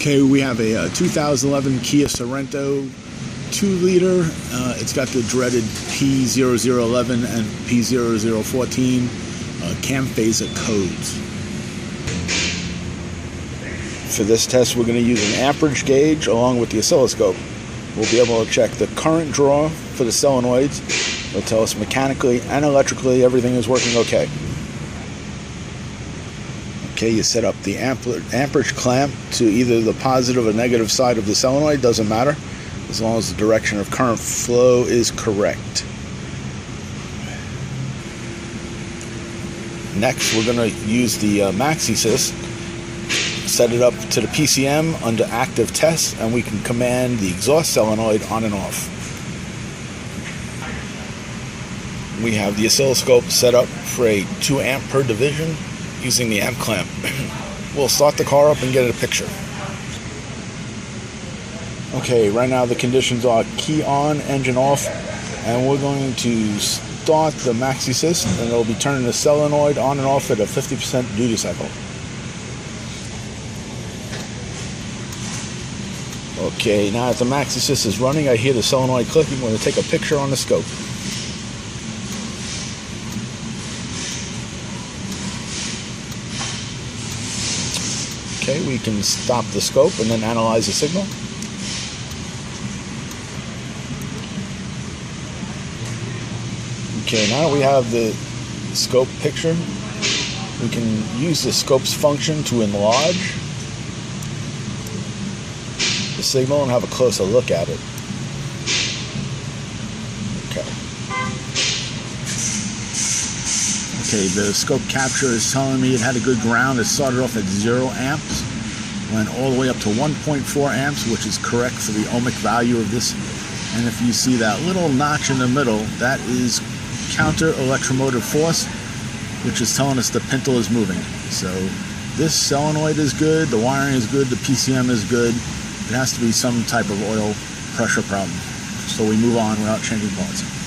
Okay, we have a 2011 Kia Sorento 2-liter. It's got the dreaded P0011 and P0014 cam phaser codes. For this test, we're going to use an amperage gauge along with the oscilloscope. We'll be able to check the current draw for the solenoids. It'll tell us mechanically and electrically everything is working okay. Okay, you set up the amperage clamp to either the positive or negative side of the solenoid, doesn't matter, as long as the direction of current flow is correct. Next, we're going to use the MaxiSys, set it up to the PCM under active test, and we can command the exhaust solenoid on and off. We have the oscilloscope set up for a 2 amp per division using the amp clamp. We'll start the car up and get a picture. Okay, right now the conditions are key on, engine off, and we're going to start the MaxiSys, and it'll be turning the solenoid on and off at a 50% duty cycle. Okay, now that the MaxiSys is running, I hear the solenoid clicking. I'm going to take a picture on the scope. Okay, we can stop the scope and then analyze the signal. Okay, now that we have the scope picture, we can use the scope's function to enlarge the signal and have a closer look at it. Okay, the scope capture is telling me it had a good ground. It started off at 0 amps, went all the way up to 1.4 amps, which is correct for the ohmic value of this. And if you see that little notch in the middle, that is counter electromotive force, which is telling us the pintle is moving. So this solenoid is good, the wiring is good, the PCM is good. It has to be some type of oil pressure problem. So we move on without changing parts.